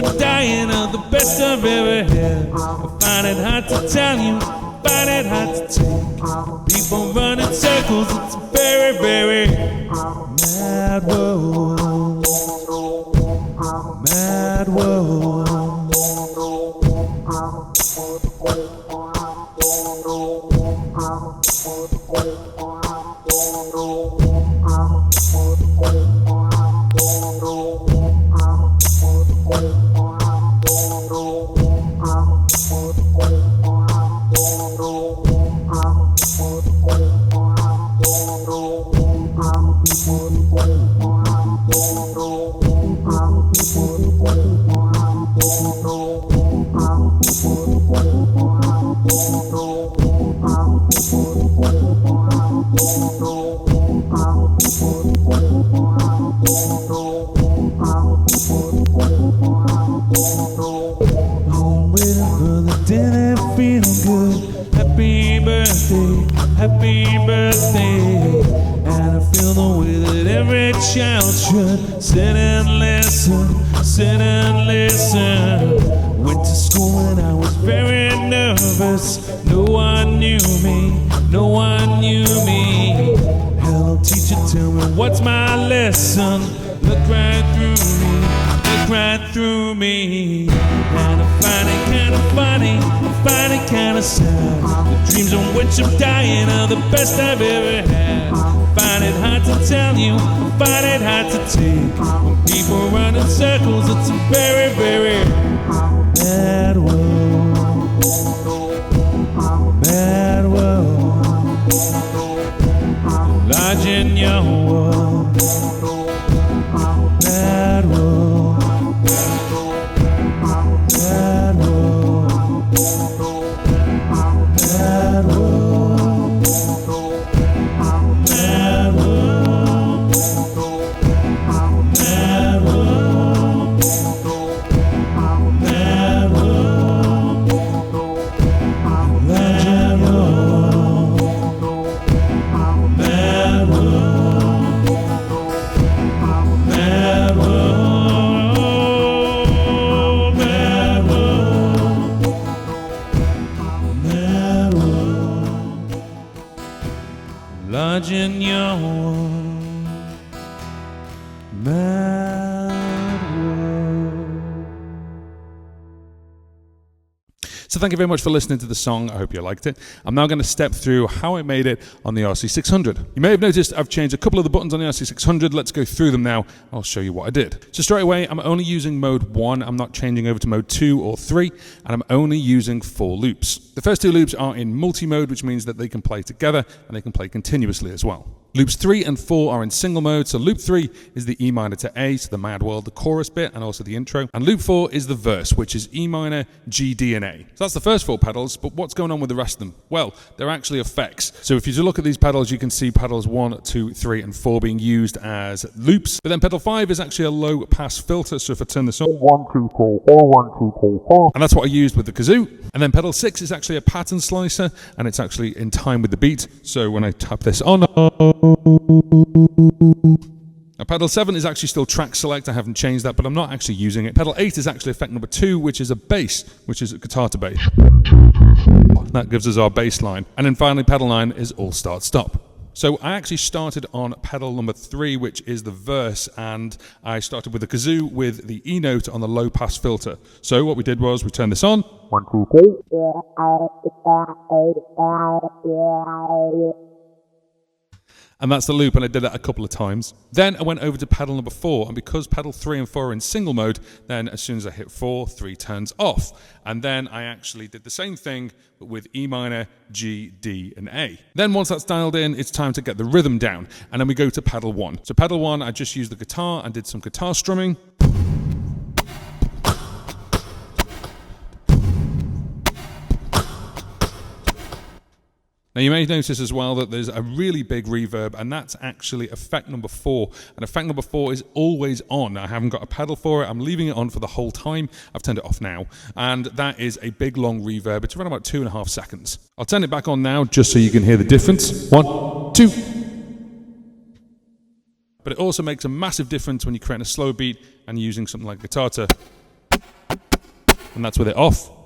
I'm dying of the best I've ever had. I find it hard to tell you, I find it hard to take. People run in circles, it's a very, very mad world. Mad world. I'm dying of the best I've ever had. Find it hard to tell you, find it hard to take. When people run in circles, it's a very, very mad world. Mad world. Large in your world. Mad world. Mad world. Mad world. Large in your world, So thank you very much for listening to the song. I hope you liked it. I'm now going to step through how I made it on the RC-600. You may have noticed I've changed a couple of the buttons on the RC-600. Let's go through them now. I'll show you what I did. So straight away, I'm only using mode 1. I'm not changing over to mode 2 or 3, and I'm only using 4 loops. The first 2 loops are in multi-mode, which means that they can play together and they can play continuously as well. Loops 3 and 4 are in single mode, so loop 3 is the E minor to A, so the Mad World, the chorus bit, and also the intro. And loop 4 is the verse, which is E minor, G, D, and A. So that's the first 4 pedals, but what's going on with the rest of them? Well, they're actually effects. So if you look at these pedals, you can see pedals 1, 2, 3, and 4 being used as loops. But then pedal 5 is actually a low pass filter, so if I turn this on, 1, 2, 3, 4, 1, 2, 3, 4. And that's what I used with the kazoo. And then pedal 6 is actually a pattern slicer, and it's actually in time with the beat. So when I tap this on, now pedal 7 is actually still track select. I haven't changed that, but I'm not actually using it. Pedal 8 is actually effect number 2, which is a bass, which is a guitar to bass. That gives us our bass line. And then finally pedal 9 is all start stop. So I actually started on pedal number 3, which is the verse, and I started with the kazoo with the E note on the low pass filter. So what we did was we turned this on. 1, 2, 3. And that's the loop, and I did that a couple of times. Then I went over to pedal number 4, and because pedal 3 and 4 are in single mode, then as soon as I hit 4, 3 turns off. And then I actually did the same thing, but with E minor, G, D, and A. Then once that's dialed in, it's time to get the rhythm down, and then we go to pedal 1. So pedal 1, I just used the guitar and did some guitar strumming. Now you may notice as well that there's a really big reverb, and that's actually effect number 4. And effect number 4 is always on. I haven't got a pedal for it. I'm leaving it on for the whole time. I've turned it off now. And that is a big long reverb. It's around about 2.5 seconds. I'll turn it back on now just so you can hear the difference. 1, 2. But it also makes a massive difference when you're creating a slow beat and using something like guitar to, and that's with it off.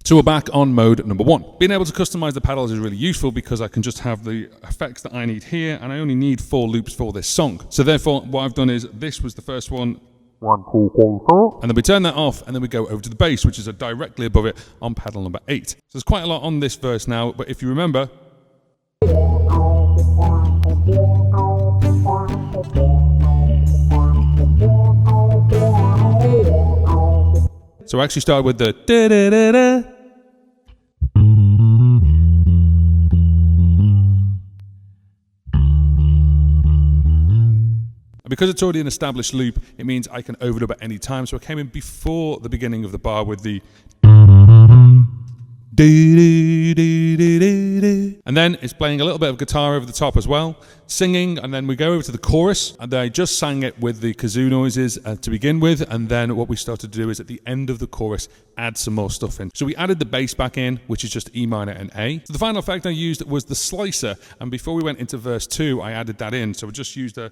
So we're back on mode number 1. Being able to customize the pedals is really useful because I can just have the effects that I need here, and I only need 4 loops for this song. So therefore, what I've done is, this was the first one. 1, 2, 3, 4. And then we turn that off, and then we go over to the bass, which is directly above it on pedal number 8. So there's quite a lot on this verse now, but if you remember, so I actually started with the da-da-da-da. And because it's already an established loop, it means I can overdub at any time. So I came in before the beginning of the bar with the and then it's playing a little bit of guitar over the top as well, singing, and then we go over to the chorus, and I just sang it with the kazoo noises to begin with, and then what we started to do is at the end of the chorus add some more stuff in. So we added the bass back in, which is just E minor and A. So the final effect I used was the slicer, and before we went into verse 2 I added that in, so we just used a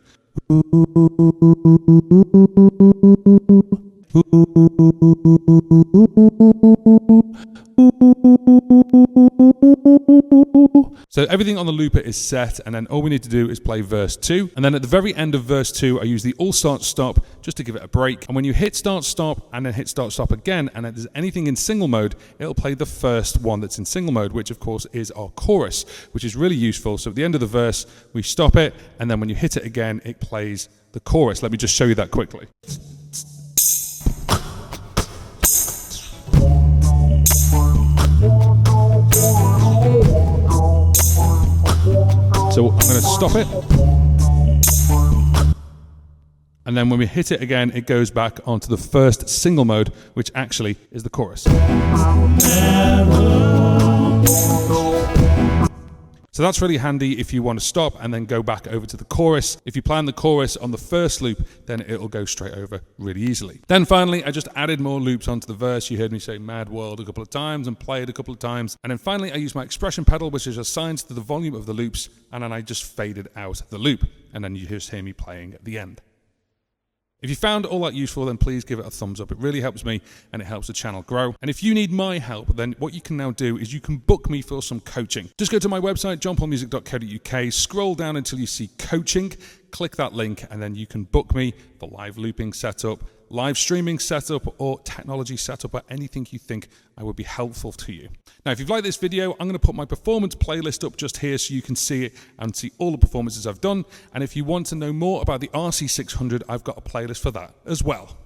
so everything on the looper is set, and then all we need to do is play verse 2, and then at the very end of verse 2 I use the all start stop just to give it a break, and when you hit start stop and then hit start stop again, and if there's anything in single mode, it'll play the first one that's in single mode, which of course is our chorus, which is really useful. So at the end of the verse we stop it, and then when you hit it again it plays the chorus. Let me just show you that quickly. So I'm going to stop it, and then when we hit it again it goes back onto the first single mode, which actually is the chorus. So that's really handy if you want to stop and then go back over to the chorus. If you plan the chorus on the first loop, then it'll go straight over really easily. Then finally, I just added more loops onto the verse. You heard me say Mad World a couple of times and play it a couple of times. And then finally, I used my expression pedal, which is assigned to the volume of the loops, and then I just faded out the loop. And then you just hear me playing at the end. If you found all that useful, then please give it a thumbs up. It really helps me and it helps the channel grow. And if you need my help, then what you can now do is you can book me for some coaching. Just go to my website, johnpaulmusic.co.uk, scroll down until you see coaching, click that link, and then you can book me for live looping setup, live streaming setup, or technology setup, or anything you think I would be helpful to you. Now, if you've liked this video, I'm going to put my performance playlist up just here so you can see it and see all the performances I've done. And if you want to know more about the RC-600, I've got a playlist for that as well.